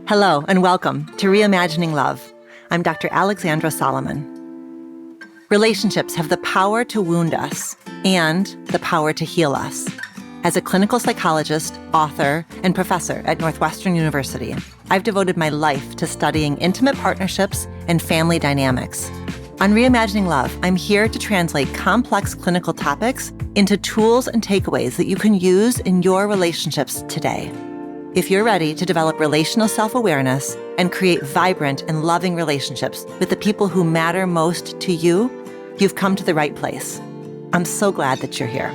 Hello and welcome to Reimagining Love. I'm Dr. Alexandra Solomon. Relationships have the power to wound us and the power to heal us. As a clinical psychologist, author, and professor at Northwestern University, I've devoted my life to studying intimate partnerships and family dynamics. On Reimagining Love, I'm here to translate complex clinical topics into tools and takeaways that you can use in your relationships today. If you're ready to develop relational self-awareness and create vibrant and loving relationships with the people who matter most to you, you've come to the right place. I'm so glad that you're here.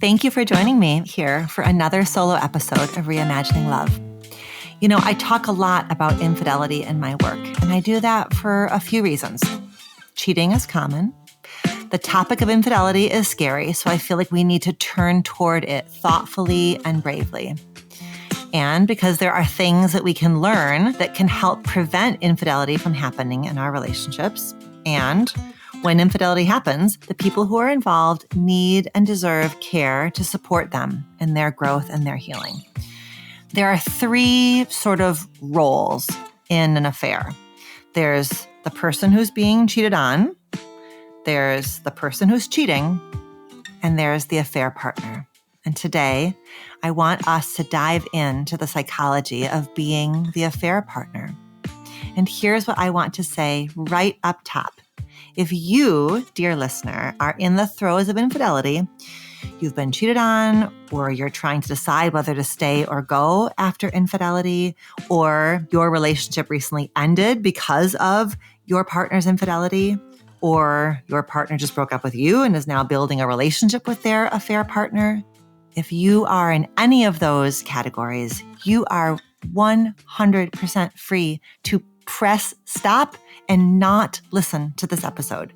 Thank you for joining me here for another solo episode of Reimagining Love. You know, I talk a lot about infidelity in my work, and I do that for a few reasons. Cheating is common. The topic of infidelity is scary, so I feel like we need to turn toward it thoughtfully and bravely. And because there are things that we can learn that can help prevent infidelity from happening in our relationships. And when infidelity happens, the people who are involved need and deserve care to support them in their growth and their healing. There are three sort of roles in an affair. There's the person who's being cheated on, there's the person who's cheating, and there's the affair partner. And today, I want us to dive into the psychology of being the affair partner. And here's what I want to say right up top. If you, dear listener, are in the throes of infidelity, you've been cheated on, or you're trying to decide whether to stay or go after infidelity, or your relationship recently ended because of your partner's infidelity, or your partner just broke up with you and is now building a relationship with their affair partner, if you are in any of those categories, you are 100% free to press stop and not listen to this episode.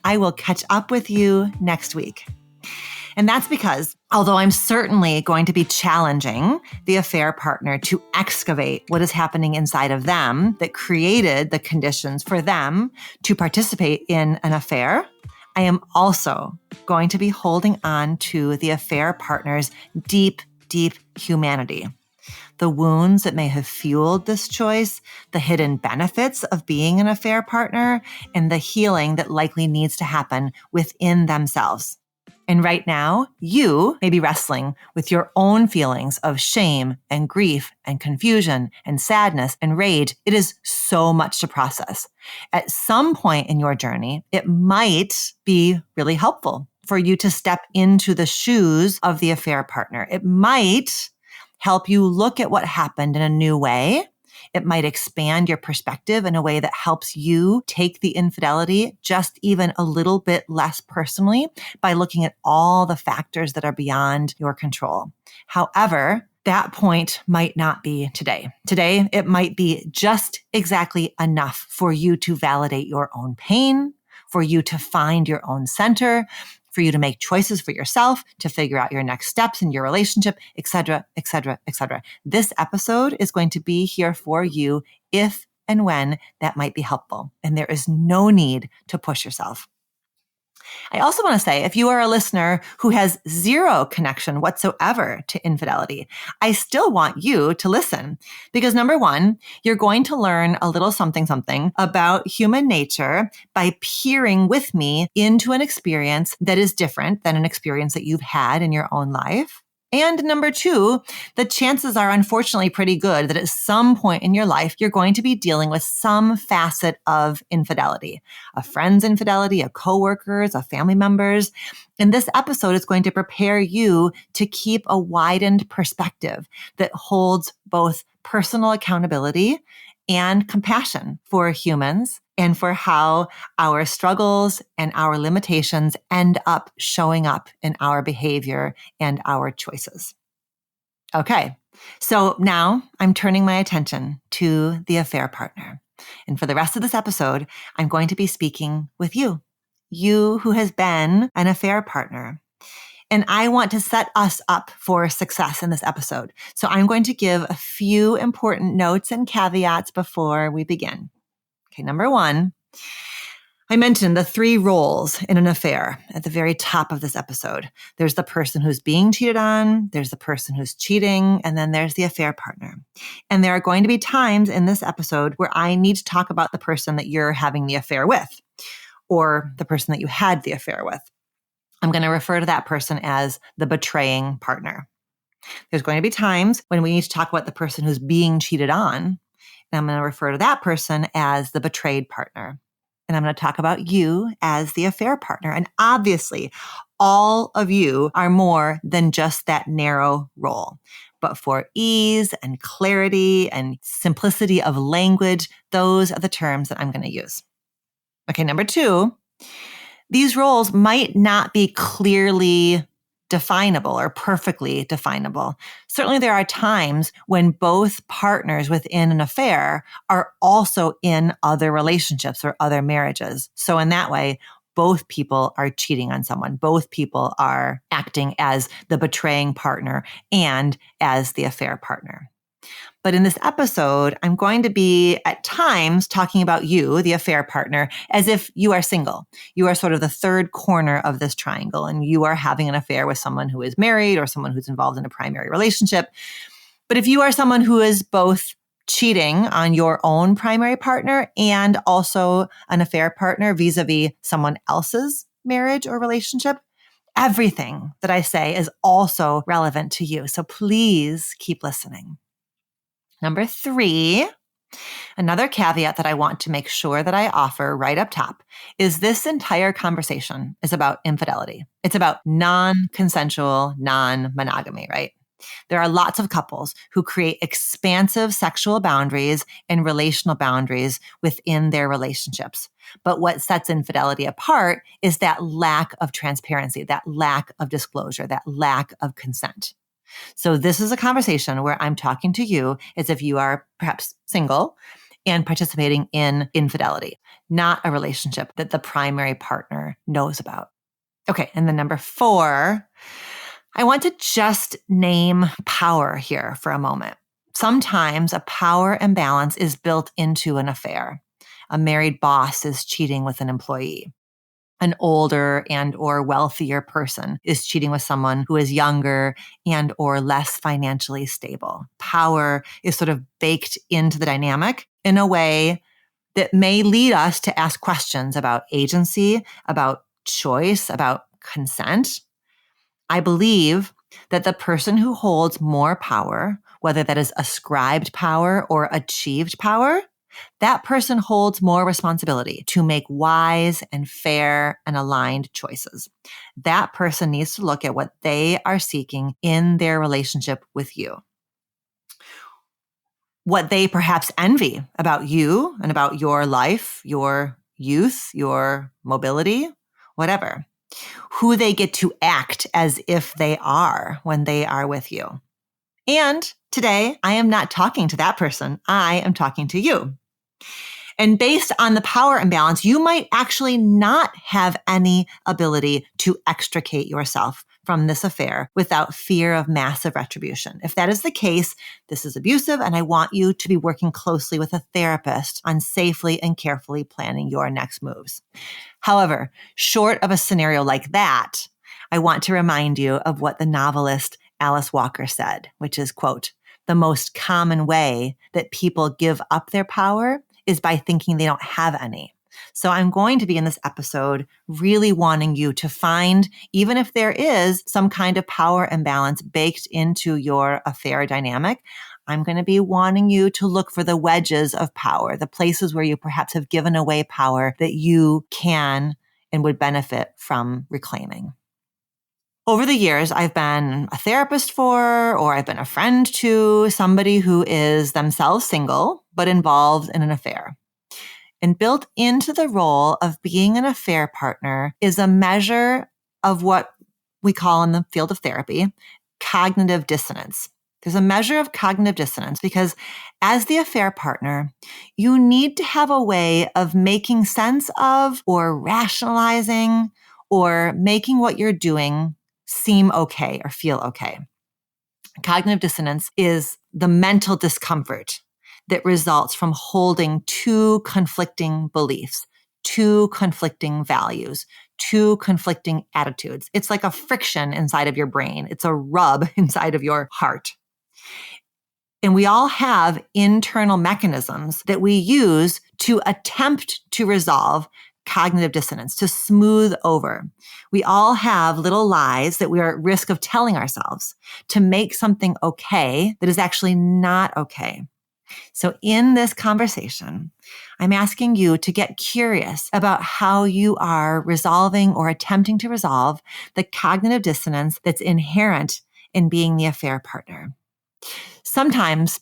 I will catch up with you next week. And that's because, although I'm certainly going to be challenging the affair partner to excavate what is happening inside of them that created the conditions for them to participate in an affair, I am also going to be holding on to the affair partner's deep, deep humanity. The wounds that may have fueled this choice, the hidden benefits of being an affair partner, and the healing that likely needs to happen within themselves. And right now, you may be wrestling with your own feelings of shame and grief and confusion and sadness and rage. It is so much to process. At some point in your journey, it might be really helpful for you to step into the shoes of the affair partner. It might help you look at what happened in a new way. It might expand your perspective in a way that helps you take the infidelity just even a little bit less personally by looking at all the factors that are beyond your control. However, that point might not be today. Today, it might be just exactly enough for you to validate your own pain, for you to find your own center, for you to make choices for yourself, to figure out your next steps in your relationship, et cetera, et cetera, et cetera. This episode is going to be here for you if and when that might be helpful. And there is no need to push yourself. I also want to say, if you are a listener who has zero connection whatsoever to infidelity, I still want you to listen because number one, you're going to learn a little something about human nature by peering with me into an experience that is different than an experience that you've had in your own life. And number two, the chances are unfortunately pretty good that at some point in your life, you're going to be dealing with some facet of infidelity, a friend's infidelity, a coworker's, a family member's. And this episode is going to prepare you to keep a widened perspective that holds both personal accountability and compassion for humans and for how our struggles and our limitations end up showing up in our behavior and our choices. Okay, so now I'm turning my attention to the affair partner. And for the rest of this episode, I'm going to be speaking with you, you who has been an affair partner. And I want to set us up for success in this episode. So I'm going to give a few important notes and caveats before we begin. Okay, number one, I mentioned the 3 roles in an affair at the very top of this episode. There's the person who's being cheated on, there's the person who's cheating, and then there's the affair partner. And there are going to be times in this episode where I need to talk about the person that you're having the affair with, or the person that you had the affair with. I'm going to refer to that person as the betraying partner. There's going to be times when we need to talk about the person who's being cheated on, and I'm going to refer to that person as the betrayed partner. And I'm going to talk about you as the affair partner. And obviously, all of you are more than just that narrow role. But for ease and clarity and simplicity of language, those are the terms that I'm going to use. Okay, number 2, these roles might not be clearly definable or perfectly definable. Certainly there are times when both partners within an affair are also in other relationships or other marriages. So in that way, both people are cheating on someone. Both people are acting as the betraying partner and as the affair partner. But in this episode, I'm going to be at times talking about you, the affair partner, as if you are single. You are sort of the third corner of this triangle, and you are having an affair with someone who is married or someone who's involved in a primary relationship. But if you are someone who is both cheating on your own primary partner and also an affair partner vis-a-vis someone else's marriage or relationship, everything that I say is also relevant to you. So please keep listening. Number 3, another caveat that I want to make sure that I offer right up top is this entire conversation is about infidelity. It's about non-consensual, non-monogamy, right? There are lots of couples who create expansive sexual boundaries and relational boundaries within their relationships. But what sets infidelity apart is that lack of transparency, that lack of disclosure, that lack of consent. So this is a conversation where I'm talking to you as if you are perhaps single and participating in infidelity, not a relationship that the primary partner knows about. Okay, and then number 4, I want to just name power here for a moment. Sometimes a power imbalance is built into an affair. A married boss is cheating with an employee. An older and or wealthier person is cheating with someone who is younger and or less financially stable. Power is sort of baked into the dynamic in a way that may lead us to ask questions about agency, about choice, about consent. I believe that the person who holds more power, whether that is ascribed power or achieved power, that person holds more responsibility to make wise and fair and aligned choices. That person needs to look at what they are seeking in their relationship with you. What they perhaps envy about you and about your life, your youth, your mobility, whatever. Who they get to act as if they are when they are with you. And today, I am not talking to that person. I am talking to you. And based on the power imbalance, you might actually not have any ability to extricate yourself from this affair without fear of massive retribution. If that is the case, this is abusive, and I want you to be working closely with a therapist on safely and carefully planning your next moves. However, short of a scenario like that, I want to remind you of what the novelist Alice Walker said, which is, quote, "The most common way that people give up their power is by thinking they don't have any." So I'm going to be in this episode really wanting you to find, even if there is some kind of power imbalance baked into your affair dynamic, I'm going to be wanting you to look for the wedges of power, the places where you perhaps have given away power that you can and would benefit from reclaiming. Over the years, I've been a therapist for, or I've been a friend to somebody who is themselves single, but involved in an affair. And built into the role of being an affair partner is a measure of what we call in the field of therapy, cognitive dissonance. There's a measure of cognitive dissonance because as the affair partner, you need to have a way of making sense of or rationalizing or making what you're doing seem okay or feel okay. Cognitive dissonance is the mental discomfort that results from holding two conflicting beliefs, two conflicting values, two conflicting attitudes. It's like a friction inside of your brain. It's a rub inside of your heart. And we all have internal mechanisms that we use to attempt to resolve cognitive dissonance, to smooth over. We all have little lies that we are at risk of telling ourselves to make something okay that is actually not okay. So in this conversation, I'm asking you to get curious about how you are resolving or attempting to resolve the cognitive dissonance that's inherent in being the affair partner. Sometimes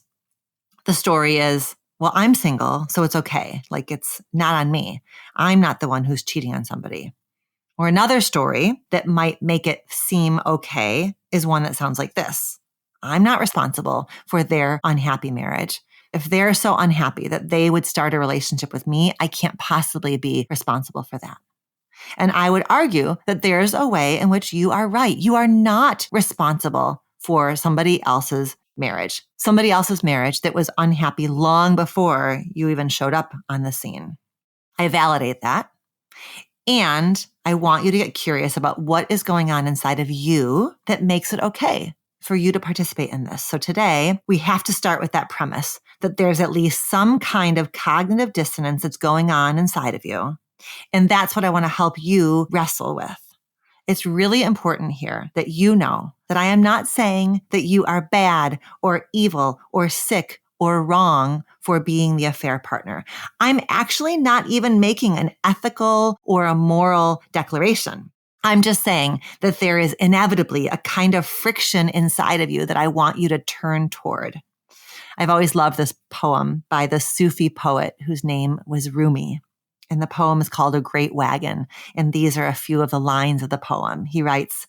the story is, well, I'm single, so it's okay. Like it's not on me. I'm not the one who's cheating on somebody. Or another story that might make it seem okay is one that sounds like this. I'm not responsible for their unhappy marriage. If they're so unhappy that they would start a relationship with me, I can't possibly be responsible for that. And I would argue that there's a way in which you are right. You are not responsible for somebody else's marriage that was unhappy long before you even showed up on the scene. I validate that. And I want you to get curious about what is going on inside of you that makes it okay for you to participate in this. So today we have to start with that premise that there's at least some kind of cognitive dissonance that's going on inside of you. And that's what I want to help you wrestle with. It's really important here that you know that I am not saying that you are bad or evil or sick or wrong for being the affair partner. I'm actually not even making an ethical or a moral declaration. I'm just saying that there is inevitably a kind of friction inside of you that I want you to turn toward. I've always loved this poem by the Sufi poet whose name was Rumi. And the poem is called A Great Wagon. And these are a few of the lines of the poem. He writes,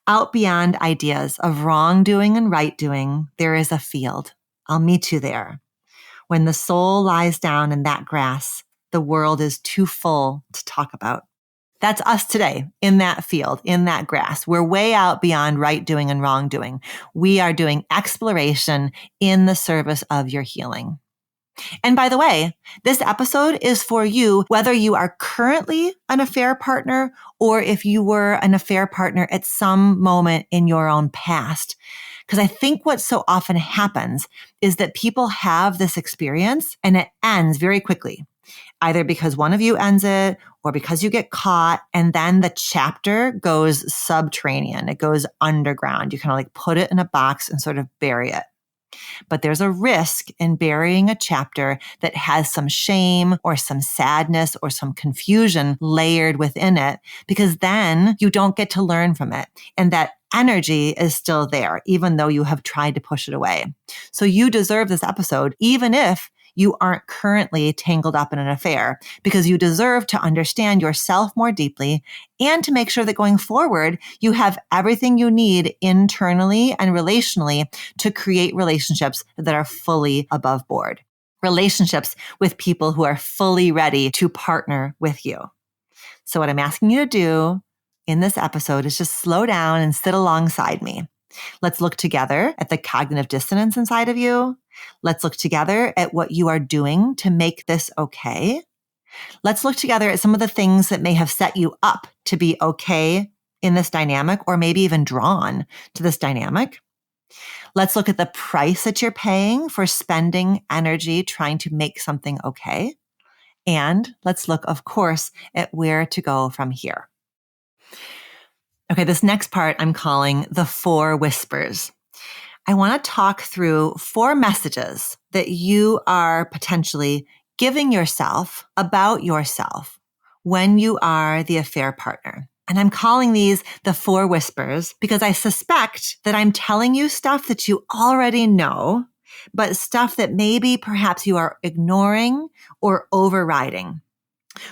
"Out beyond ideas of wrongdoing and right doing, there is a field. I'll meet you there. When the soul lies down in that grass, the world is too full to talk about." That's us today in that field, in that grass. We're way out beyond right doing and wrong doing. We are doing exploration in the service of your healing. And by the way, this episode is for you, whether you are currently an affair partner or if you were an affair partner at some moment in your own past. Because I think what so often happens is that people have this experience and it ends very quickly, either because one of you ends it or because you get caught. And then the chapter goes subterranean. It goes underground. You kind of like put it in a box and sort of bury it. But there's a risk in burying a chapter that has some shame or some sadness or some confusion layered within it, because then you don't get to learn from it. And that energy is still there, even though you have tried to push it away. So you deserve this episode, even if you aren't currently tangled up in an affair, because you deserve to understand yourself more deeply and to make sure that going forward, you have everything you need internally and relationally to create relationships that are fully above board. Relationships with people who are fully ready to partner with you. So what I'm asking you to do in this episode is just slow down and sit alongside me. Let's look together at the cognitive dissonance inside of you. Let's look together at what you are doing to make this okay. Let's look together at some of the things that may have set you up to be okay in this dynamic, or maybe even drawn to this dynamic. Let's look at the price that you're paying for spending energy trying to make something okay. And let's look, of course, at where to go from here. Okay, this next part I'm calling the 4 whispers. I want to talk through 4 messages that you are potentially giving yourself about yourself when you are the affair partner. And I'm calling these the 4 whispers because I suspect that I'm telling you stuff that you already know, but stuff that maybe perhaps you are ignoring or overriding.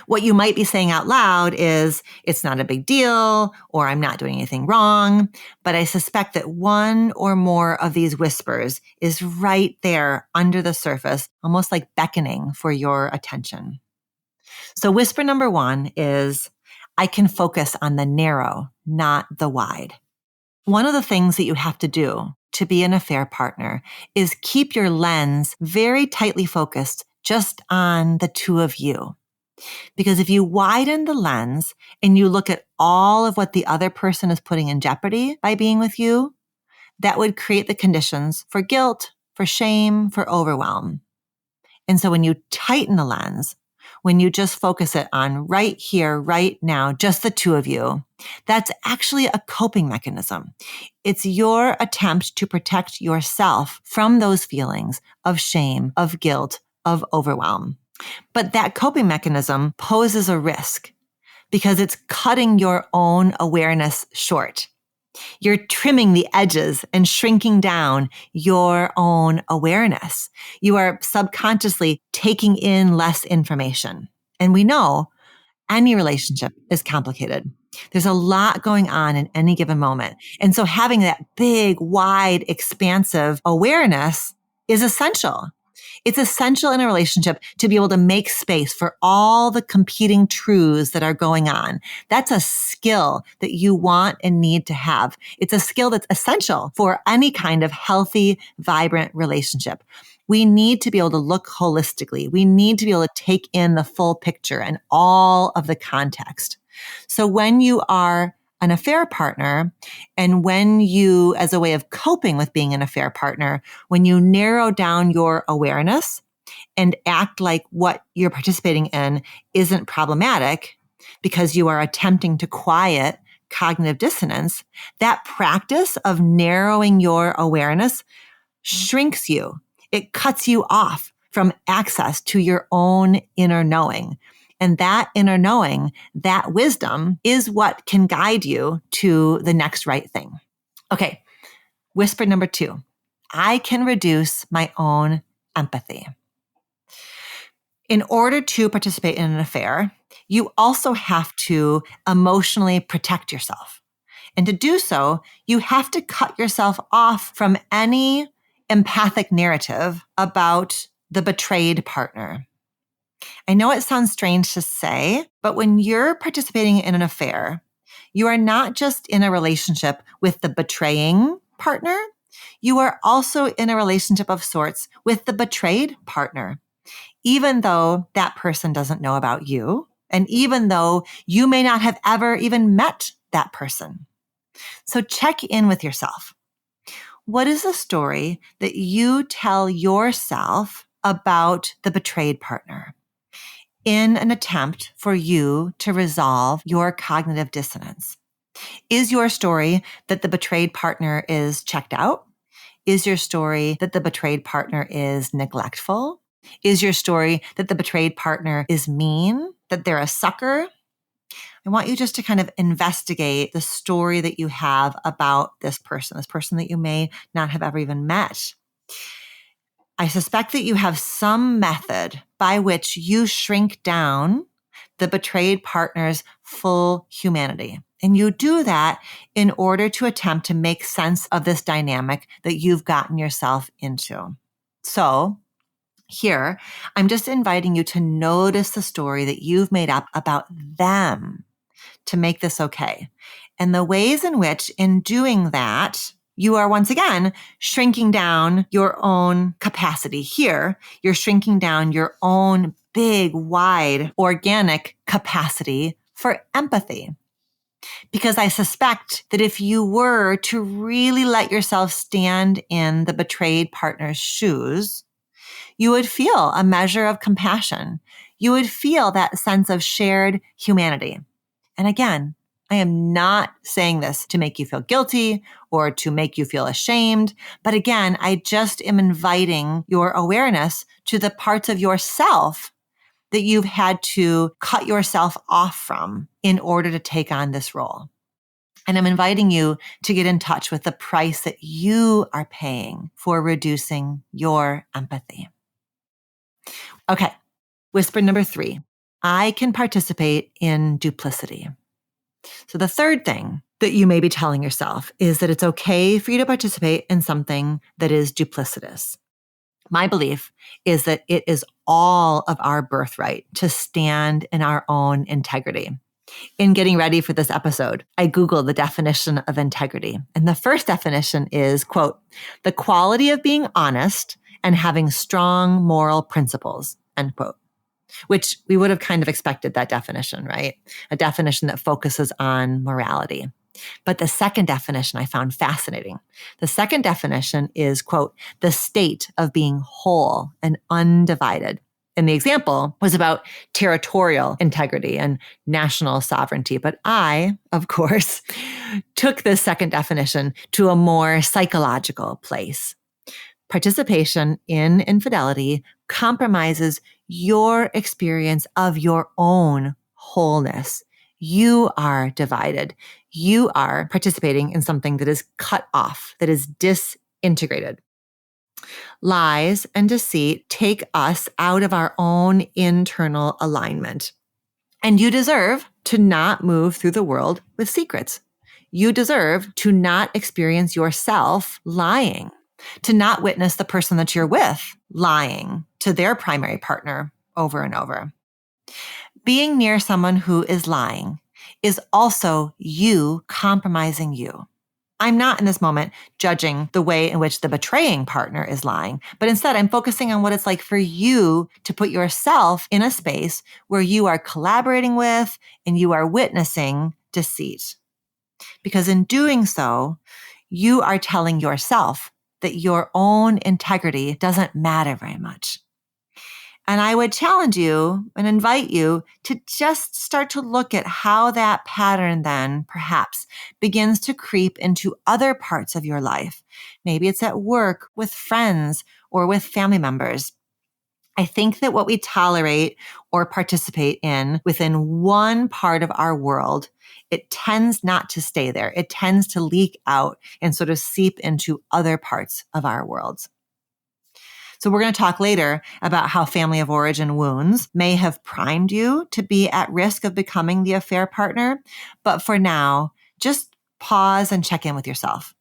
What you might be saying out loud is, it's not a big deal, or I'm not doing anything wrong. But I suspect that one or more of these whispers is right there under the surface, almost like beckoning for your attention. So whisper number one is, I can focus on the narrow, not the wide. One of the things that you have to do to be an affair partner is keep your lens very tightly focused just on the two of you. Because if you widen the lens and you look at all of what the other person is putting in jeopardy by being with you, that would create the conditions for guilt, for shame, for overwhelm. And so when you tighten the lens, when you just focus it on right here, right now, just the two of you, that's actually a coping mechanism. It's your attempt to protect yourself from those feelings of shame, of guilt, of overwhelm. But that coping mechanism poses a risk because it's cutting your own awareness short. You're trimming the edges and shrinking down your own awareness. You are subconsciously taking in less information. And we know any relationship is complicated. There's a lot going on in any given moment. And so having that big, wide, expansive awareness is essential. It's essential in a relationship to be able to make space for all the competing truths that are going on. That's a skill that you want and need to have. It's a skill that's essential for any kind of healthy, vibrant relationship. We need to be able to look holistically. We need to be able to take in the full picture and all of the context. So when you are an affair partner, and when you, as a way of coping with being an affair partner, when you narrow down your awareness and act like what you're participating in isn't problematic because you are attempting to quiet cognitive dissonance, that practice of narrowing your awareness shrinks you. It cuts you off from access to your own inner knowing. And that inner knowing, that wisdom is what can guide you to the next right thing. Okay. Whisper number two, I can reduce my own empathy. In order to participate in an affair, you also have to emotionally protect yourself. And to do so, you have to cut yourself off from any empathic narrative about the betrayed partner. I know it sounds strange to say, but when you're participating in an affair, you are not just in a relationship with the betraying partner, you are also in a relationship of sorts with the betrayed partner, even though that person doesn't know about you, and even though you may not have ever even met that person. So check in with yourself. What is the story that you tell yourself about the betrayed partner in an attempt for you to resolve your cognitive dissonance? Is your story that the betrayed partner is checked out? Is your story that the betrayed partner is neglectful? Is your story that the betrayed partner is mean, that they're a sucker? I want you just to kind of investigate the story that you have about this person that you may not have ever even met. I suspect that you have some method by which you shrink down the betrayed partner's full humanity. And you do that in order to attempt to make sense of this dynamic that you've gotten yourself into. So here, I'm just inviting you to notice the story that you've made up about them to make this okay. And the ways in which, in doing that, you are once again shrinking down your own capacity here. You're shrinking down your own big, wide, organic capacity for empathy. Because I suspect that if you were to really let yourself stand in the betrayed partner's shoes, you would feel a measure of compassion. You would feel that sense of shared humanity. And again, I am not saying this to make you feel guilty or to make you feel ashamed. But again, I just am inviting your awareness to the parts of yourself that you've had to cut yourself off from in order to take on this role. And I'm inviting you to get in touch with the price that you are paying for reducing your empathy. Okay. Whisper number three. I can participate in duplicity. So the third thing that you may be telling yourself is that it's okay for you to participate in something that is duplicitous. My belief is that it is all of our birthright to stand in our own integrity. In getting ready for this episode, I Googled the definition of integrity. And the first definition is, quote, the quality of being honest and having strong moral principles, end quote. Which we would have kind of expected that definition, right? A definition that focuses on morality. But the second definition I found fascinating. The second definition is, quote, the state of being whole and undivided. And the example was about territorial integrity and national sovereignty. But I, of course, took this second definition to a more psychological place. Participation in infidelity compromises your experience of your own wholeness. You are divided. You are participating in something that is cut off, that is disintegrated. Lies and deceit take us out of our own internal alignment. And you deserve to not move through the world with secrets. You deserve to not experience yourself lying, to not witness the person that you're with lying to their primary partner over and over. Being near someone who is lying is also you compromising you. I'm not in this moment judging the way in which the betraying partner is lying, but instead I'm focusing on what it's like for you to put yourself in a space where you are collaborating with and you are witnessing deceit. Because in doing so, you are telling yourself that your own integrity doesn't matter very much. And I would challenge you and invite you to just start to look at how that pattern then perhaps begins to creep into other parts of your life. Maybe it's at work, with friends, or with family members. I think that what we tolerate or participate in within one part of our world, it tends not to stay there. It tends to leak out and sort of seep into other parts of our worlds. So we're going to talk later about how family of origin wounds may have primed you to be at risk of becoming the affair partner. But for now, just pause and check in with yourself.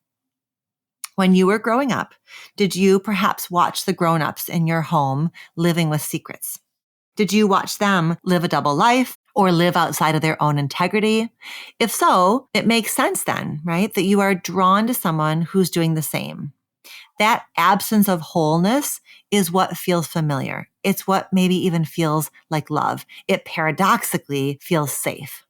When you were growing up, did you perhaps watch the grown-ups in your home living with secrets? Did you watch them live a double life or live outside of their own integrity? If so, it makes sense then, right? That you are drawn to someone who's doing the same. That absence of wholeness is what feels familiar. It's what maybe even feels like love. It paradoxically feels safe.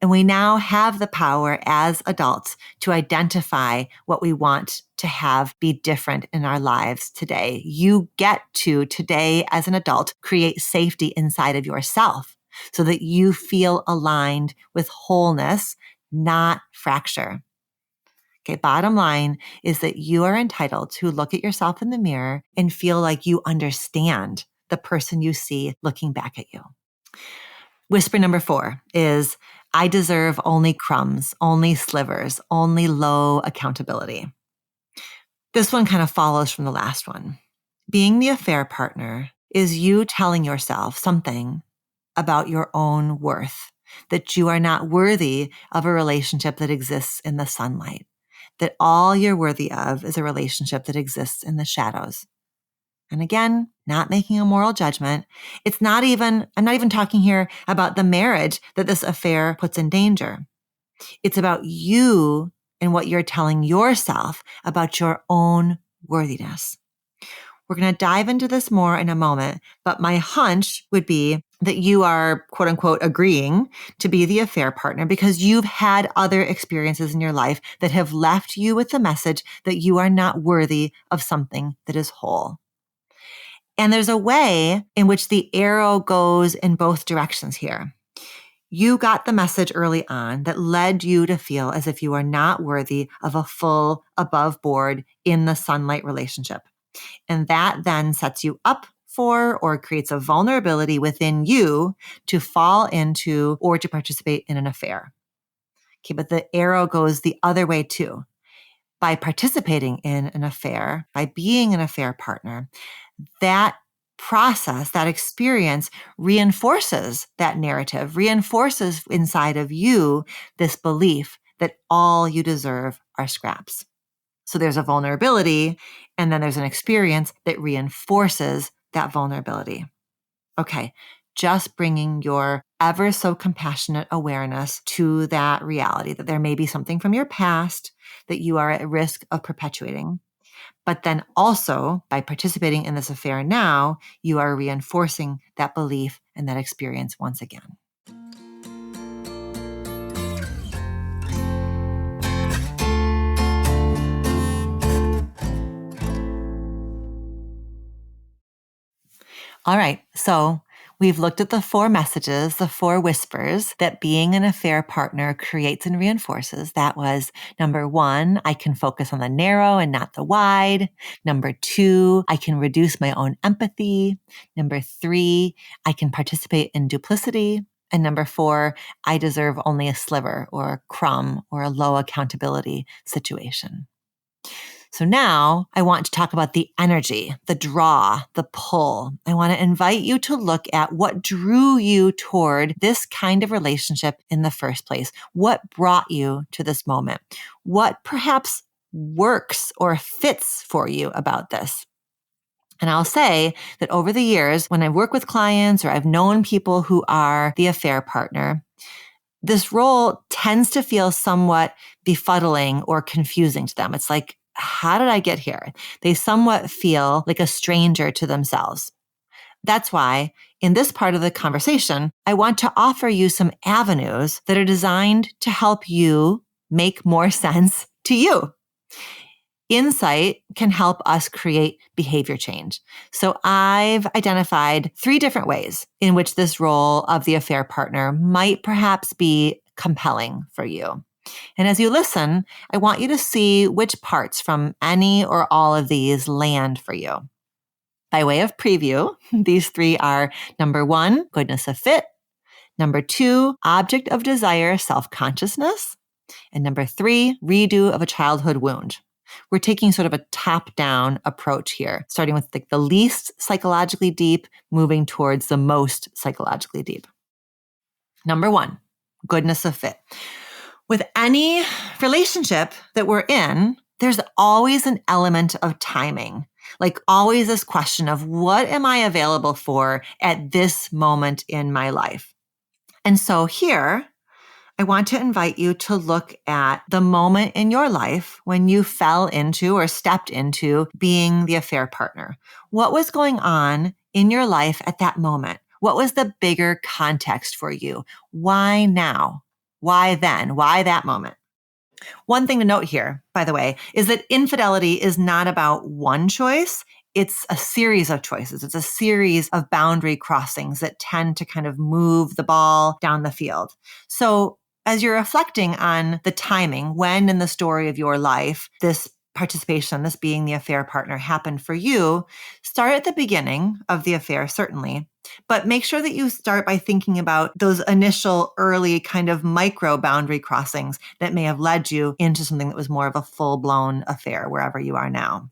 And we now have the power as adults to identify what we want to have be different in our lives today. You get to today as an adult create safety inside of yourself so that you feel aligned with wholeness, not fracture. Okay, bottom line is that you are entitled to look at yourself in the mirror and feel like you understand the person you see looking back at you. Whisper number 4 is, I deserve only crumbs, only slivers, only low accountability. This one kind of follows from the last one. Being the affair partner is you telling yourself something about your own worth, that you are not worthy of a relationship that exists in the sunlight, that all you're worthy of is a relationship that exists in the shadows. And again, not making a moral judgment. I'm not even talking here about the marriage that this affair puts in danger. It's about you and what you're telling yourself about your own worthiness. We're going to dive into this more in a moment, but my hunch would be that you are, quote unquote, agreeing to be the affair partner because you've had other experiences in your life that have left you with the message that you are not worthy of something that is whole. And there's a way in which the arrow goes in both directions here. You got the message early on that led you to feel as if you are not worthy of a full, above board, in the sunlight relationship. And that then sets you up for or creates a vulnerability within you to fall into or to participate in an affair. Okay, but the arrow goes the other way too. By participating in an affair, by being an affair partner, that process, that experience reinforces that narrative, reinforces inside of you this belief that all you deserve are scraps. So there's a vulnerability, and then there's an experience that reinforces that vulnerability. Okay, just bringing your ever so compassionate awareness to that reality that there may be something from your past that you are at risk of perpetuating. But then also, by participating in this affair now, you are reinforcing that belief and that experience once again. All right, so we've looked at the 4 messages, the 4 whispers that being an affair partner creates and reinforces. That was number 1, I can focus on the narrow and not the wide. Number 2, I can reduce my own empathy. Number 3, I can participate in duplicity. And number 4, I deserve only a sliver or a crumb or a low accountability situation. So now I want to talk about the energy, the draw, the pull. I want to invite you to look at what drew you toward this kind of relationship in the first place. What brought you to this moment? What perhaps works or fits for you about this? And I'll say that over the years, when I work with clients or I've known people who are the affair partner, this role tends to feel somewhat befuddling or confusing to them. It's like, how did I get here? They somewhat feel like a stranger to themselves. That's why in this part of the conversation, I want to offer you some avenues that are designed to help you make more sense to you. Insight can help us create behavior change. So I've identified 3 different ways in which this role of the affair partner might perhaps be compelling for you. And as you listen, I want you to see which parts from any or all of these land for you. By way of preview, these 3 are number 1, goodness of fit. Number 2, object of desire, self-consciousness. And number 3, redo of a childhood wound. We're taking sort of a top-down approach here, starting with the least psychologically deep, moving towards the most psychologically deep. Number 1, goodness of fit. With any relationship that we're in, there's always an element of timing, like always this question of what am I available for at this moment in my life? And so here, I want to invite you to look at the moment in your life when you fell into or stepped into being the affair partner. What was going on in your life at that moment? What was the bigger context for you? Why now? Why then? Why that moment? One thing to note here, by the way, is that infidelity is not about one choice. It's a series of choices. It's a series of boundary crossings that tend to kind of move the ball down the field. So as you're reflecting on the timing, when in the story of your life this participation, this being the affair partner happened for you, start at the beginning of the affair, certainly, but make sure that you start by thinking about those initial early kind of micro boundary crossings that may have led you into something that was more of a full-blown affair wherever you are now.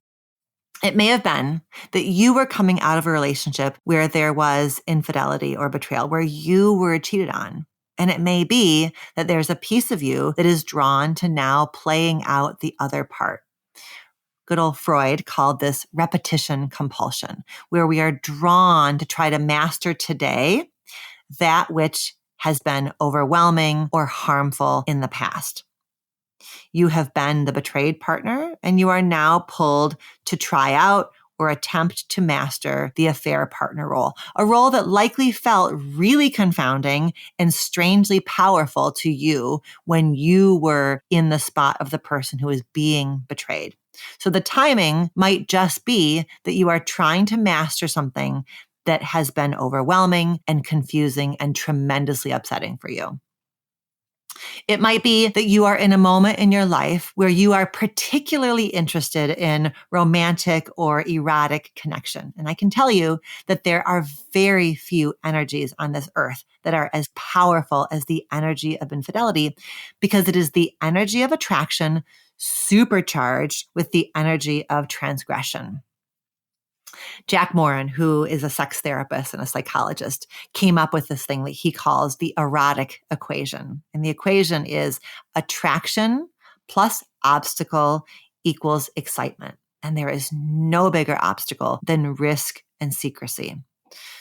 It may have been that you were coming out of a relationship where there was infidelity or betrayal, where you were cheated on. And it may be that there's a piece of you that is drawn to now playing out the other part. Good old Freud called this repetition compulsion, where we are drawn to try to master today that which has been overwhelming or harmful in the past. You have been the betrayed partner, and you are now pulled to try out or attempt to master the affair partner role, a role that likely felt really confounding and strangely powerful to you when you were in the spot of the person who is being betrayed. So the timing might just be that you are trying to master something that has been overwhelming and confusing and tremendously upsetting for you. It might be that you are in a moment in your life where you are particularly interested in romantic or erotic connection. And I can tell you that there are very few energies on this earth that are as powerful as the energy of infidelity, because it is the energy of attraction supercharged with the energy of transgression. Jack Moran, who is a sex therapist and a psychologist, came up with this thing that he calls the erotic equation. And the equation is attraction plus obstacle equals excitement. And there is no bigger obstacle than risk and secrecy.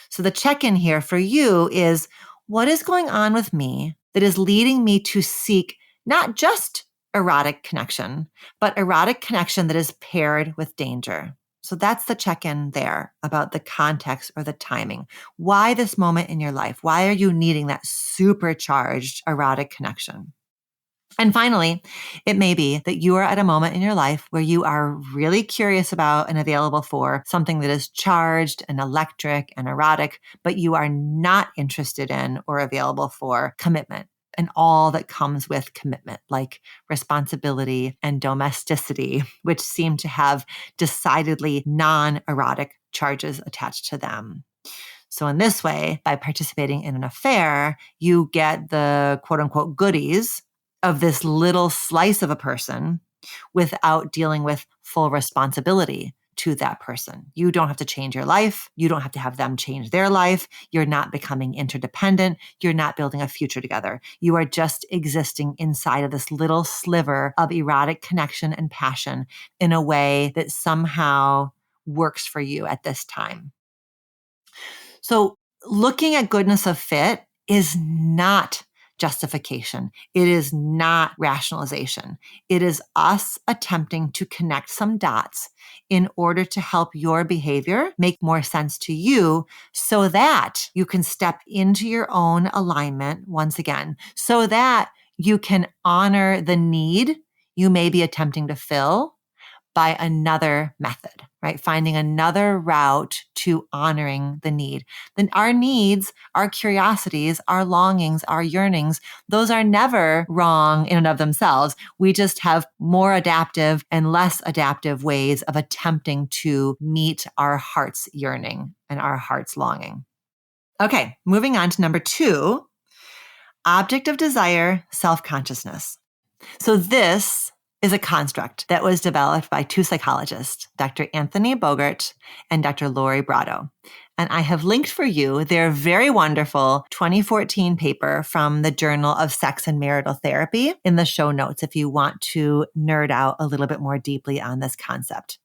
So the check-in here for you is, what is going on with me that is leading me to seek not just erotic connection, but erotic connection that is paired with danger? So that's the check-in there about the context or the timing. Why this moment in your life? Why are you needing that supercharged erotic connection? And finally, it may be that you are at a moment in your life where you are really curious about and available for something that is charged and electric and erotic, but you are not interested in or available for commitment and all that comes with commitment, like responsibility and domesticity, which seem to have decidedly non-erotic charges attached to them. So in this way, by participating in an affair, you get the quote unquote goodies of this little slice of a person without dealing with full responsibility to that person. You don't have to change your life. You don't have to have them change their life. You're not becoming interdependent. You're not building a future together. You are just existing inside of this little sliver of erotic connection and passion in a way that somehow works for you at this time. So looking at goodness of fit is not justification. It is not rationalization. It is us attempting to connect some dots in order to help your behavior make more sense to you so that you can step into your own alignment once again, so that you can honor the need you may be attempting to fill by another method, right? Finding another route to honoring the need. Then our needs, our curiosities, our longings, our yearnings, those are never wrong in and of themselves. We just have more adaptive and less adaptive ways of attempting to meet our heart's yearning and our heart's longing. Okay, moving on to number 2, object of desire, self-consciousness. So this is a construct that was developed by 2 psychologists, Dr. Anthony Bogart and Dr. Lori Brotto. And I have linked for you their very wonderful 2014 paper from the Journal of Sex and Marital Therapy in the show notes if you want to nerd out a little bit more deeply on this concept.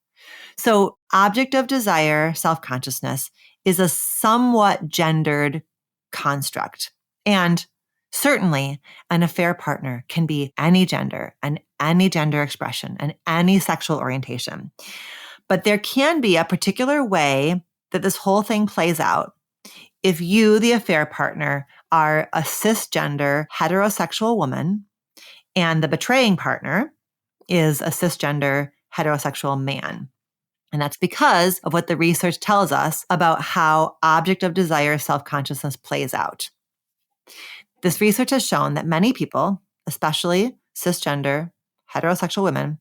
So object of desire, self-consciousness, is a somewhat gendered construct. And certainly, an affair partner can be any gender and any gender expression and any sexual orientation. But there can be a particular way that this whole thing plays out if you, the affair partner, are a cisgender heterosexual woman and the betraying partner is a cisgender heterosexual man. And that's because of what the research tells us about how object of desire self-consciousness plays out. This research has shown that many people, especially cisgender, heterosexual women,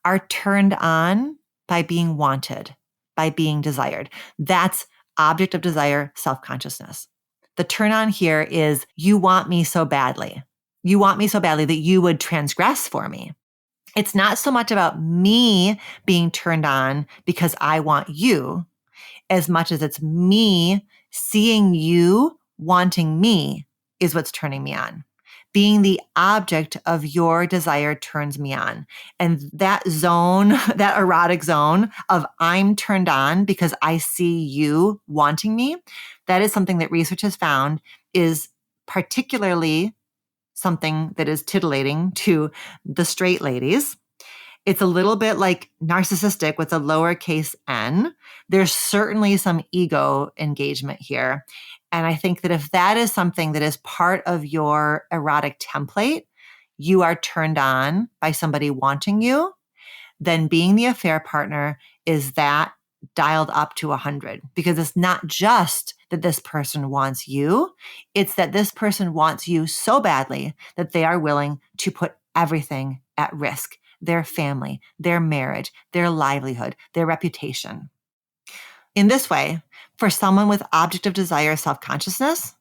are turned on by being wanted, by being desired. That's object of desire, self-consciousness. The turn on here is, you want me so badly. You want me so badly that you would transgress for me. It's not so much about me being turned on because I want you, as much as it's me seeing you wanting me is what's turning me on. Being the object of your desire turns me on. And that zone, that erotic zone of I'm turned on because I see you wanting me, that is something that research has found is particularly something that is titillating to the straight ladies. It's a little bit like narcissistic with a lowercase n. There's certainly some ego engagement here. And I think that if that is something that is part of your erotic template, you are turned on by somebody wanting you, then being the affair partner is that dialed up to 100. Because it's not just that this person wants you, it's that this person wants you so badly that they are willing to put everything at risk. Their family, their marriage, their livelihood, their reputation. In this way, for someone with object of desire self-consciousness,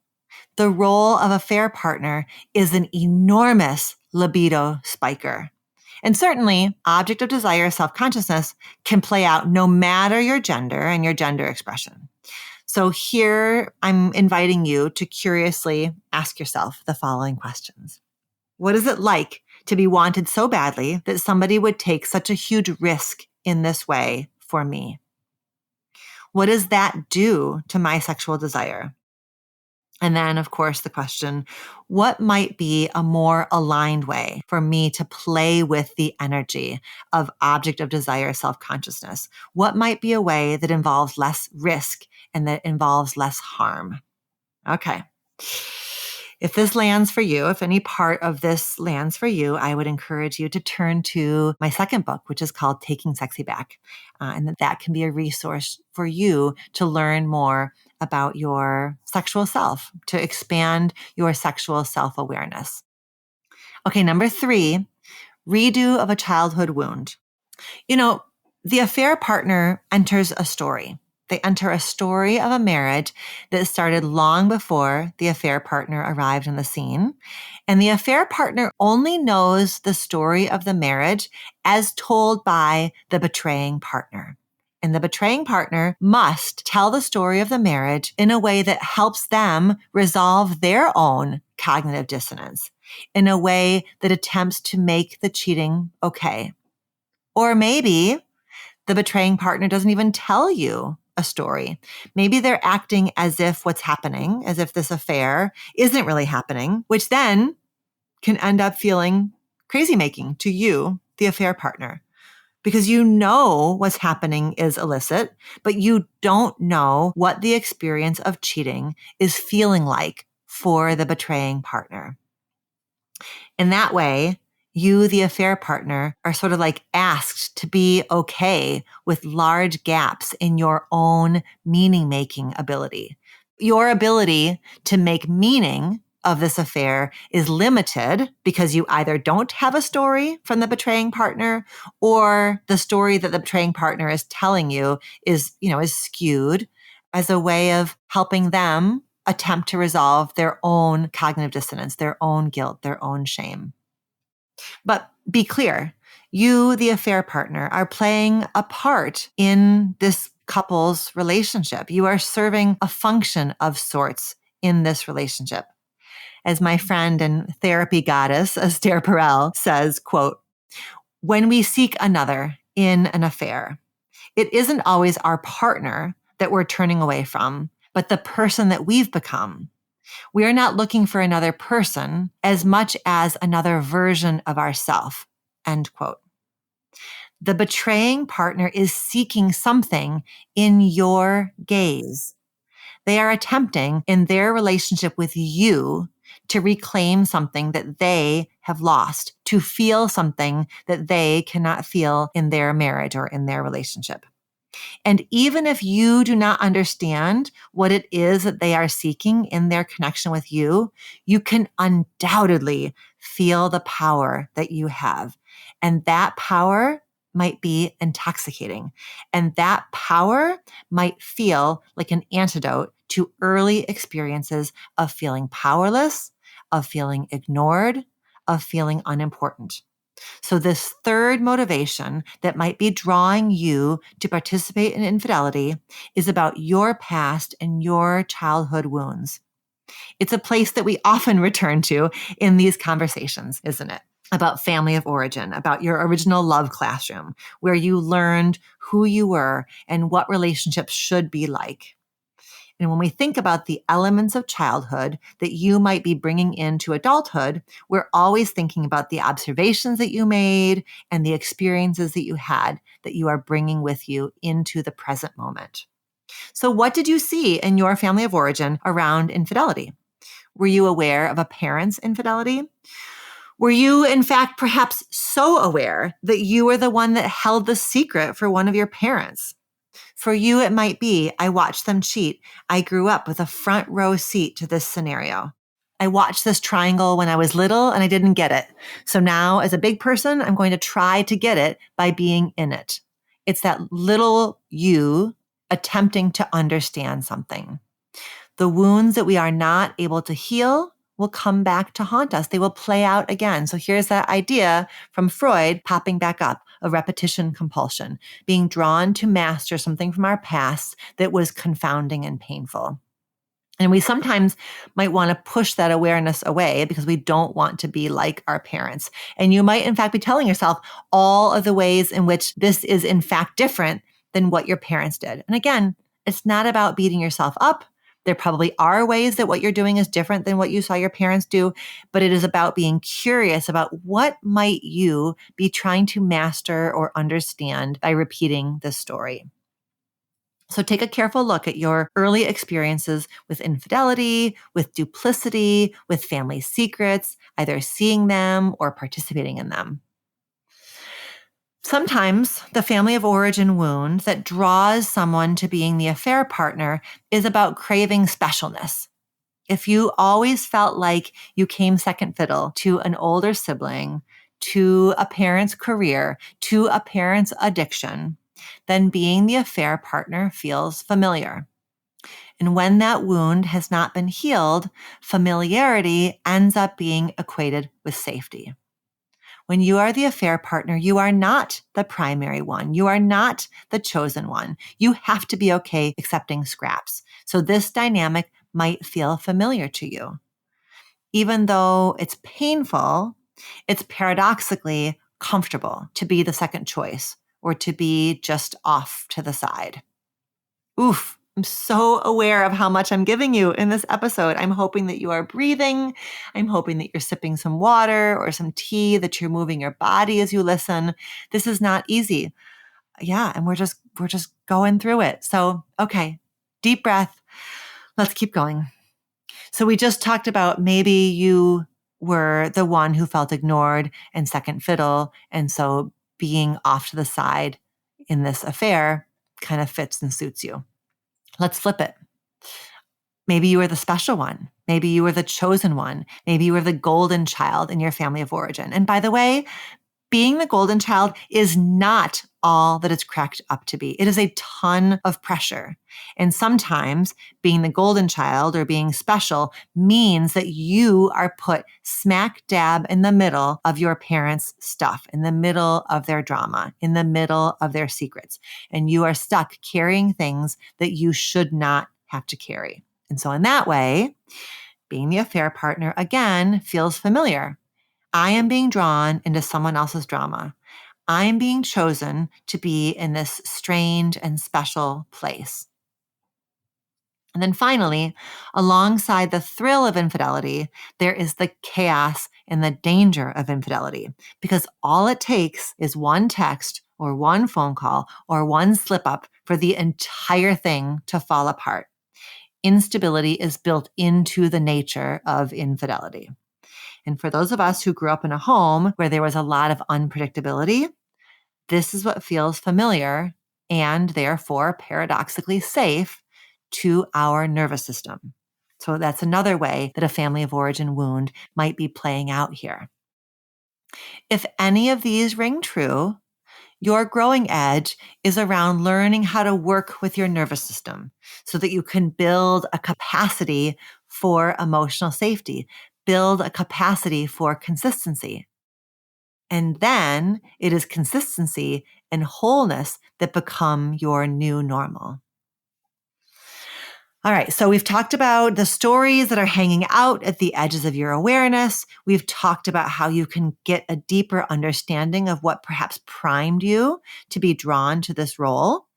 the role of affair partner is an enormous libido spiker. And certainly, object of desire self-consciousness can play out no matter your gender and your gender expression. So here I'm inviting you to curiously ask yourself the following questions. What is it like to be wanted so badly that somebody would take such a huge risk in this way for me? What does that do to my sexual desire? And then, of course, the question, what might be a more aligned way for me to play with the energy of object of desire self-consciousness? What might be a way that involves less risk and that involves less harm? Okay. If this lands for you, if any part of this lands for you, I would encourage you to turn to my second book, which is called Taking Sexy Back. And that can be a resource for you to learn more about your sexual self, to expand your sexual self-awareness. Okay, number 3, redo of a childhood wound. You know, the affair partner enters a story. They enter a story of a marriage that started long before the affair partner arrived on the scene. And the affair partner only knows the story of the marriage as told by the betraying partner. And the betraying partner must tell the story of the marriage in a way that helps them resolve their own cognitive dissonance, in a way that attempts to make the cheating okay. Or maybe the betraying partner doesn't even tell you a story. Maybe they're acting as if what's happening, as if this affair isn't really happening, which then can end up feeling crazy making to you, the affair partner, because you know what's happening is illicit, but you don't know what the experience of cheating is feeling like for the betraying partner. In that way, you, the affair partner, are sort of like asked to be okay with large gaps in your own meaning-making ability. Your ability to make meaning of this affair is limited because you either don't have a story from the betraying partner, or the story that the betraying partner is telling you is skewed as a way of helping them attempt to resolve their own cognitive dissonance, their own guilt, their own shame. But be clear, you, the affair partner, are playing a part in this couple's relationship. You are serving a function of sorts in this relationship. As my friend and therapy goddess, Esther Perel, says, quote, "When we seek another in an affair, it isn't always our partner that we're turning away from, but the person that we've become. We are not looking for another person as much as another version of ourself." End quote. The betraying partner is seeking something in your gaze. They are attempting in their relationship with you to reclaim something that they have lost, to feel something that they cannot feel in their marriage or in their relationship. And even if you do not understand what it is that they are seeking in their connection with you, you can undoubtedly feel the power that you have. And that power might be intoxicating. And that power might feel like an antidote to early experiences of feeling powerless, of feeling ignored, of feeling unimportant. So this third motivation that might be drawing you to participate in infidelity is about your past and your childhood wounds. It's a place that we often return to in these conversations, isn't it? About family of origin, about your original love classroom, where you learned who you were and what relationships should be like. And when we think about the elements of childhood that you might be bringing into adulthood, we're always thinking about the observations that you made and the experiences that you had that you are bringing with you into the present moment. So what did you see in your family of origin around infidelity? Were you aware of a parent's infidelity? Were you, in fact, perhaps so aware that you were the one that held the secret for one of your parents? For you, it might be, I watched them cheat. I grew up with a front row seat to this scenario. I watched this triangle when I was little and I didn't get it. So now as a big person, I'm going to try to get it by being in it. It's that little you attempting to understand something. The wounds that we are not able to heal will come back to haunt us. They will play out again. So here's that idea from Freud popping back up, a repetition compulsion, being drawn to master something from our past that was confounding and painful. And we sometimes might want to push that awareness away because we don't want to be like our parents. And you might, in fact, be telling yourself all of the ways in which this is, in fact, different than what your parents did. And again, it's not about beating yourself up. There probably are ways that what you're doing is different than what you saw your parents do, but it is about being curious about what might you be trying to master or understand by repeating this story. So take a careful look at your early experiences with infidelity, with duplicity, with family secrets, either seeing them or participating in them. Sometimes the family of origin wound that draws someone to being the affair partner is about craving specialness. If you always felt like you came second fiddle to an older sibling, to a parent's career, to a parent's addiction, then being the affair partner feels familiar. And when that wound has not been healed, familiarity ends up being equated with safety. When you are the affair partner, you are not the primary one. You are not the chosen one. You have to be okay accepting scraps. So this dynamic might feel familiar to you. Even though it's painful, it's paradoxically comfortable to be the second choice or to be just off to the side. Oof. I'm so aware of how much I'm giving you in this episode. I'm hoping that you are breathing. I'm hoping that you're sipping some water or some tea, that you're moving your body as you listen. This is not easy. Yeah, and we're just going through it. So, okay, deep breath. Let's keep going. So we just talked about maybe you were the one who felt ignored and second fiddle, and so being off to the side in this affair kind of fits and suits you. Let's flip it. Maybe you were the special one. Maybe you were the chosen one. Maybe you were the golden child in your family of origin. And by the way, being the golden child is not all that it's cracked up to be. It is a ton of pressure. And sometimes being the golden child or being special means that you are put smack dab in the middle of your parents' stuff, in the middle of their drama, in the middle of their secrets. And you are stuck carrying things that you should not have to carry. And so in that way, being the affair partner again feels familiar. I am being drawn into someone else's drama. I am being chosen to be in this strange and special place. And then finally, alongside the thrill of infidelity, there is the chaos and the danger of infidelity, because all it takes is one text or one phone call or one slip up for the entire thing to fall apart. Instability is built into the nature of infidelity. And for those of us who grew up in a home where there was a lot of unpredictability, this is what feels familiar and therefore paradoxically safe to our nervous system. So that's another way that a family of origin wound might be playing out here. If any of these ring true, your growing edge is around learning how to work with your nervous system so that you can build a capacity for emotional safety, build a capacity for consistency. And then it is consistency and wholeness that become your new normal. All right, so we've talked about the stories that are hanging out at the edges of your awareness. We've talked about how you can get a deeper understanding of what perhaps primed you to be drawn to this role.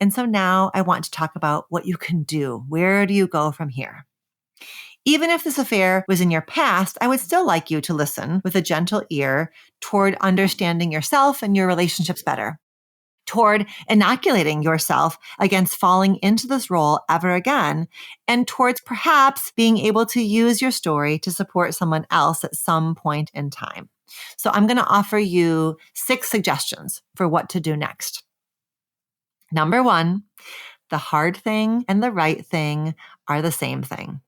And so now I want to talk about what you can do. Where do you go from here? Even if this affair was in your past, I would still like you to listen with a gentle ear toward understanding yourself and your relationships better, toward inoculating yourself against falling into this role ever again, and towards perhaps being able to use your story to support someone else at some point in time. So I'm going to offer you 6 suggestions for what to do next. Number 1, the hard thing and the right thing are the same thing.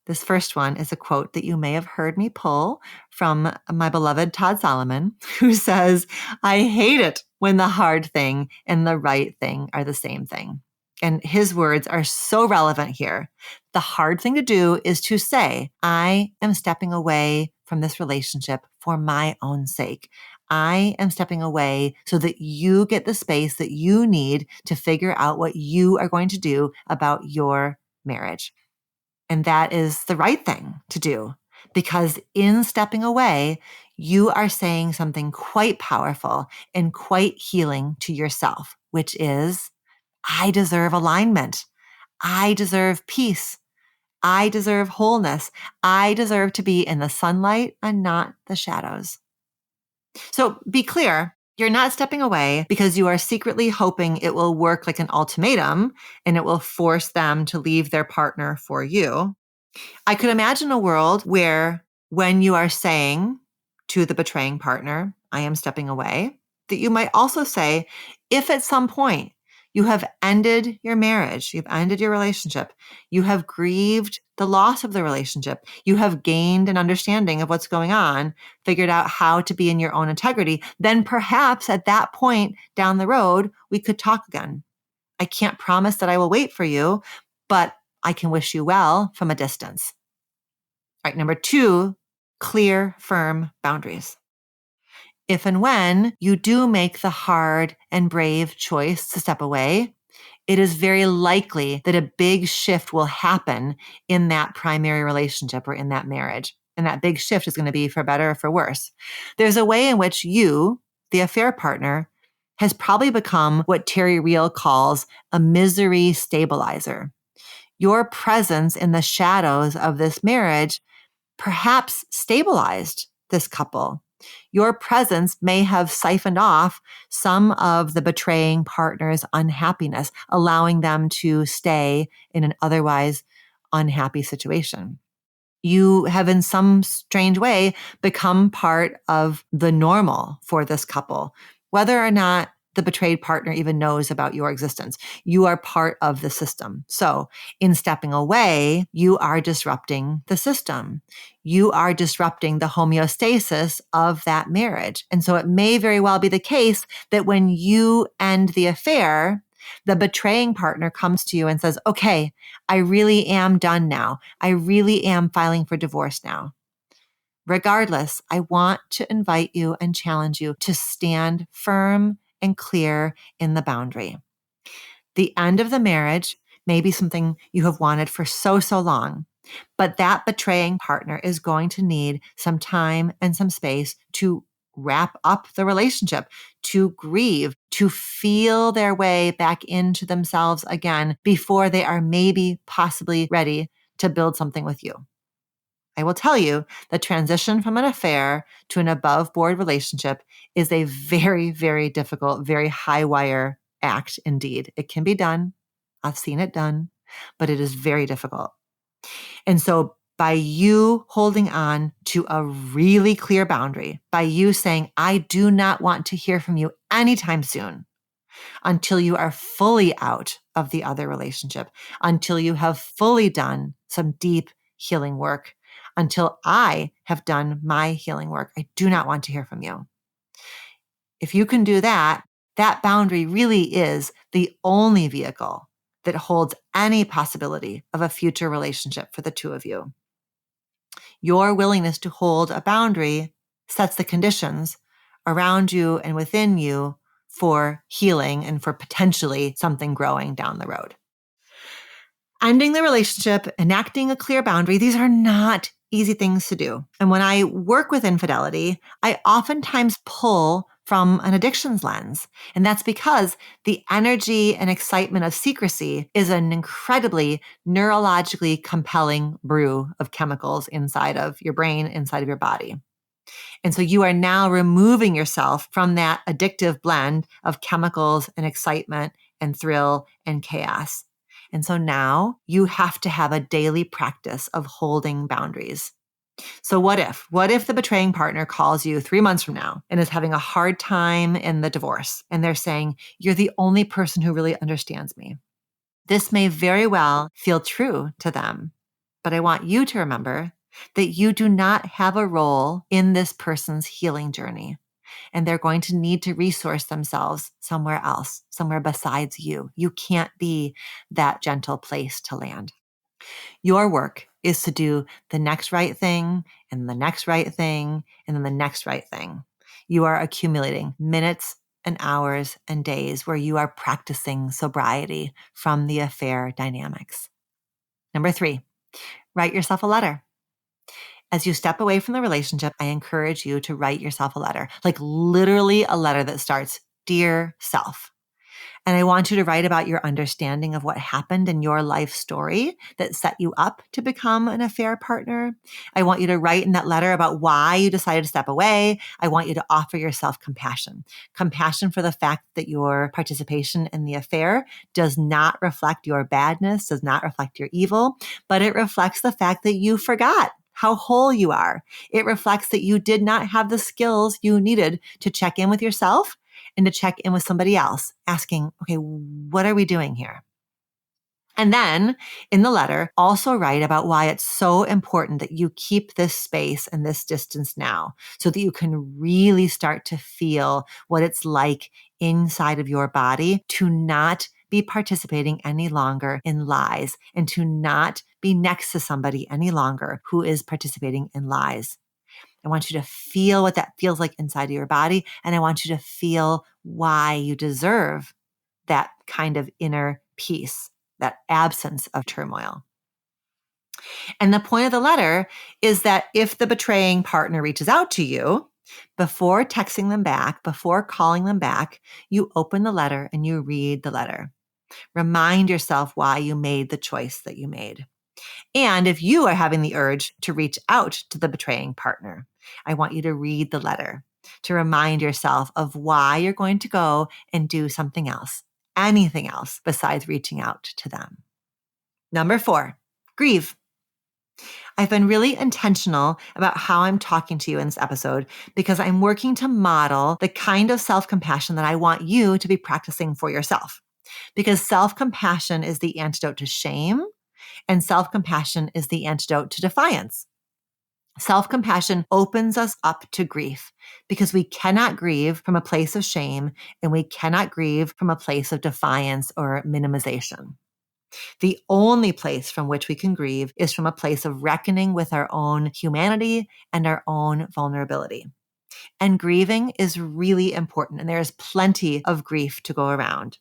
This first one is a quote that you may have heard me pull from my beloved Todd Solomon, who says, "I hate it when the hard thing and the right thing are the same thing." And his words are so relevant here. The hard thing to do is to say, I am stepping away from this relationship for my own sake. I am stepping away so that you get the space that you need to figure out what you are going to do about your marriage. And that is the right thing to do, because in stepping away, you are saying something quite powerful and quite healing to yourself, which is, I deserve alignment. I deserve peace. I deserve wholeness. I deserve to be in the sunlight and not the shadows. So be clear, you're not stepping away because you are secretly hoping it will work like an ultimatum and it will force them to leave their partner for you. I could imagine a world where when you are saying to the betraying partner, I am stepping away, that you might also say, if at some point you have ended your marriage, you've ended your relationship, you have grieved the loss of the relationship, you have gained an understanding of what's going on, figured out how to be in your own integrity, then perhaps at that point down the road, we could talk again. I can't promise that I will wait for you, but I can wish you well from a distance. All right, number 2, clear, firm boundaries. If and when you do make the hard and brave choice to step away, it is very likely that a big shift will happen in that primary relationship or in that marriage. And that big shift is going to be for better or for worse. There's a way in which you, the affair partner, has probably become what Terry Real calls a misery stabilizer. Your presence in the shadows of this marriage perhaps stabilized this couple. Your presence may have siphoned off some of the betraying partner's unhappiness, allowing them to stay in an otherwise unhappy situation. You have in some strange way become part of the normal for this couple, whether or not the betrayed partner even knows about your existence. You are part of the system. So in stepping away, you are disrupting the system. You are disrupting the homeostasis of that marriage. And so it may very well be the case that when you end the affair, the betraying partner comes to you and says, okay, I really am done now. I really am filing for divorce now. Regardless, I want to invite you and challenge you to stand firm and clear in the boundary. The end of the marriage may be something you have wanted for so long, but that betraying partner is going to need some time and some space to wrap up the relationship, to grieve, to feel their way back into themselves again before they are maybe possibly ready to build something with you. I will tell you, the transition from an affair to an above board relationship is a very, very difficult, very high wire act indeed. It can be done. I've seen it done, but it is very difficult. And so by you holding on to a really clear boundary, by you saying, I do not want to hear from you anytime soon until you are fully out of the other relationship, until you have fully done some deep healing work, until I have done my healing work. I do not want to hear from you. If you can do that, that boundary really is the only vehicle that holds any possibility of a future relationship for the two of you. Your willingness to hold a boundary sets the conditions around you and within you for healing and for potentially something growing down the road. Ending the relationship, enacting a clear boundary, these are not easy things to do. And when I work with infidelity, I oftentimes pull from an addictions lens. And that's because the energy and excitement of secrecy is an incredibly neurologically compelling brew of chemicals inside of your brain, inside of your body. And so you are now removing yourself from that addictive blend of chemicals and excitement and thrill and chaos. And so now you have to have a daily practice of holding boundaries. So what if the betraying partner calls you 3 months from now and is having a hard time in the divorce and they're saying, you're the only person who really understands me? This may very well feel true to them, but I want you to remember that you do not have a role in this person's healing journey, and they're going to need to resource themselves somewhere else, somewhere besides you. You can't be that gentle place to land. Your work is to do the next right thing and the next right thing and then the next right thing. You are accumulating minutes and hours and days where you are practicing sobriety from the affair dynamics. Number 3, write yourself a letter. As you step away from the relationship, I encourage you to write yourself a letter, like literally a letter that starts, "Dear self." And I want you to write about your understanding of what happened in your life story that set you up to become an affair partner. I want you to write in that letter about why you decided to step away. I want you to offer yourself compassion. Compassion for the fact that your participation in the affair does not reflect your badness, does not reflect your evil, but it reflects the fact that you forgot how whole you are. It reflects that you did not have the skills you needed to check in with yourself and to check in with somebody else, asking, okay, what are we doing here? And then in the letter, also write about why it's so important that you keep this space and this distance now so that you can really start to feel what it's like inside of your body to not be participating any longer in lies and to not be next to somebody any longer who is participating in lies. I want you to feel what that feels like inside of your body. And I want you to feel why you deserve that kind of inner peace, that absence of turmoil. And the point of the letter is that if the betraying partner reaches out to you, before texting them back, before calling them back, you open the letter and you read the letter. Remind yourself why you made the choice that you made. And if you are having the urge to reach out to the betraying partner, I want you to read the letter to remind yourself of why you're going to go and do something else, anything else besides reaching out to them. Number 4, grieve. I've been really intentional about how I'm talking to you in this episode because I'm working to model the kind of self-compassion that I want you to be practicing for yourself. Because self-compassion is the antidote to shame, and self-compassion is the antidote to defiance. Self-compassion opens us up to grief because we cannot grieve from a place of shame and we cannot grieve from a place of defiance or minimization. The only place from which we can grieve is from a place of reckoning with our own humanity and our own vulnerability. And grieving is really important, and there is plenty of grief to go around.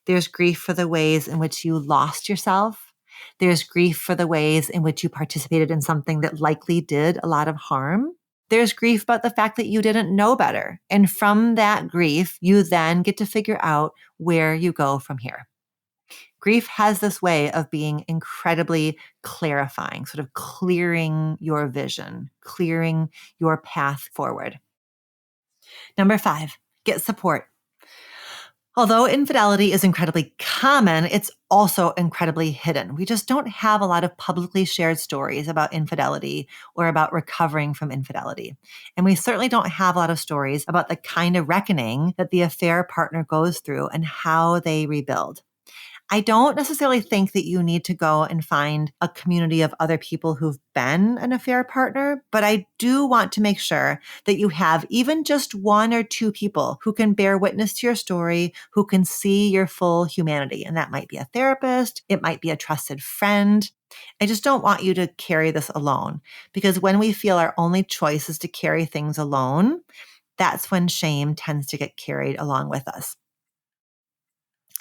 There's grief for the ways in which you lost yourself. There's grief for the ways in which you participated in something that likely did a lot of harm. There's grief about the fact that you didn't know better. And from that grief, you then get to figure out where you go from here. Grief has this way of being incredibly clarifying, sort of clearing your vision, clearing your path forward. Number 5, get support. Although infidelity is incredibly common, it's also incredibly hidden. We just don't have a lot of publicly shared stories about infidelity or about recovering from infidelity. And we certainly don't have a lot of stories about the kind of reckoning that the affair partner goes through and how they rebuild. I don't necessarily think that you need to go and find a community of other people who've been an affair partner, but I do want to make sure that you have even just 1 or 2 people who can bear witness to your story, who can see your full humanity. And that might be a therapist. It might be a trusted friend. I just don't want you to carry this alone because when we feel our only choice is to carry things alone, that's when shame tends to get carried along with us.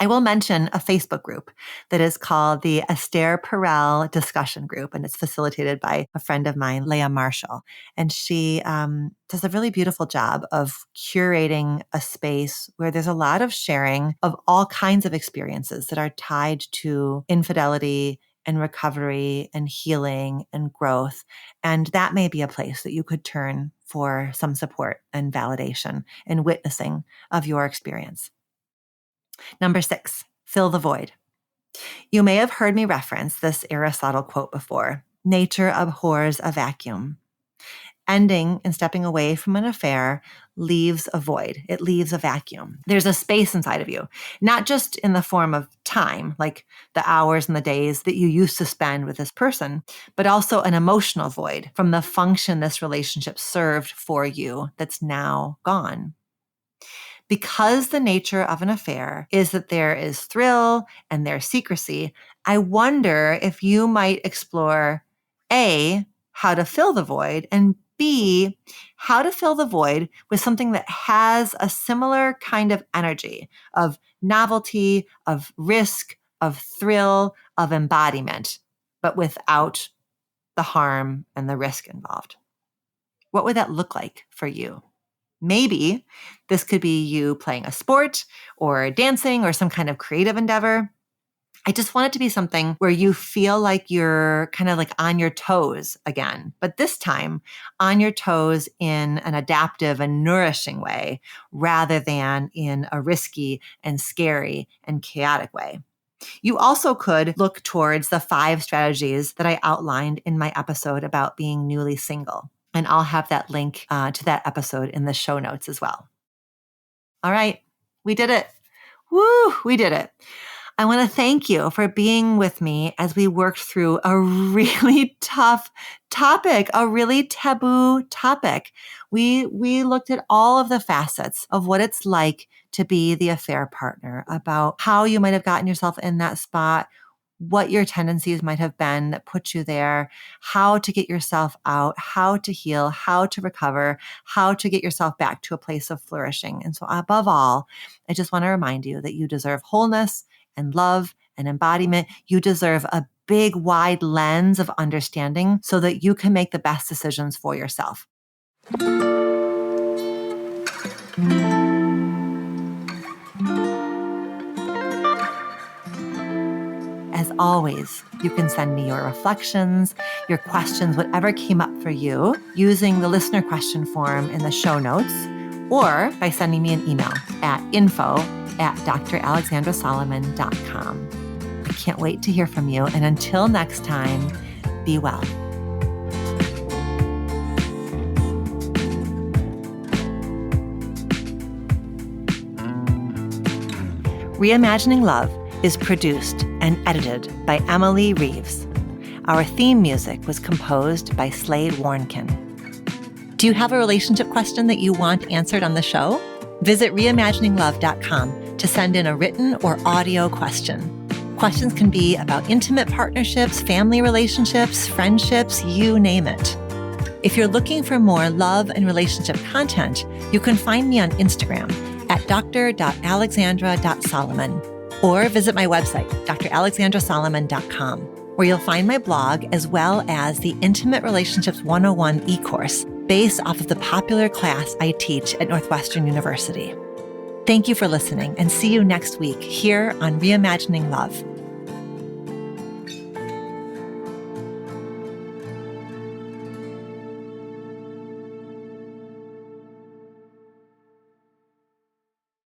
I will mention a Facebook group that is called the Esther Perel Discussion Group, and it's facilitated by a friend of mine, Leah Marshall. And she does a really beautiful job of curating a space where there's a lot of sharing of all kinds of experiences that are tied to infidelity and recovery and healing and growth. And that may be a place that you could turn for some support and validation and witnessing of your experience. Number 6, fill the void. You may have heard me reference this Aristotle quote before. Nature abhors a vacuum. Ending and stepping away from an affair leaves a void. It leaves a vacuum. There's a space inside of you, not just in the form of time, like the hours and the days that you used to spend with this person, but also an emotional void from the function this relationship served for you that's now gone. Because the nature of an affair is that there is thrill and there's secrecy, I wonder if you might explore A, how to fill the void, and B, how to fill the void with something that has a similar kind of energy of novelty, of risk, of thrill, of embodiment, but without the harm and the risk involved. What would that look like for you? Maybe this could be you playing a sport or dancing or some kind of creative endeavor. I just want it to be something where you feel like you're kind of like on your toes again, but this time on your toes in an adaptive and nourishing way rather than in a risky and scary and chaotic way. You also could look towards the 5 strategies that I outlined in my episode about being newly single. And I'll have that link to that episode in the show notes as well. All right, we did it. Woo, we did it. I want to thank you for being with me as we worked through a really tough topic, a really taboo topic. We looked at all of the facets of what it's like to be the affair partner, about how you might have gotten yourself in that spot, what your tendencies might have been that put you there, how to get yourself out, how to heal, how to recover, how to get yourself back to a place of flourishing. And so above all, I just want to remind you that you deserve wholeness and love and embodiment. You deserve a big, wide lens of understanding so that you can make the best decisions for yourself. As always, you can send me your reflections, your questions, whatever came up for you, using the listener question form in the show notes, or by sending me an email at info@dralexandrasolomon.com. I can't wait to hear from you. And until next time, be well. Reimagining Love is produced and edited by Emily Reeves. Our theme music was composed by Slade Warnkin. Do you have a relationship question that you want answered on the show? Visit reimagininglove.com to send in a written or audio question. Questions can be about intimate partnerships, family relationships, friendships, you name it. If you're looking for more love and relationship content, you can find me on Instagram at dr.alexandra.solomon. Or visit my website, dralexandrasolomon.com, where you'll find my blog as well as the Intimate Relationships 101 e-course based off of the popular class I teach at Northwestern University. Thank you for listening and see you next week here on Reimagining Love.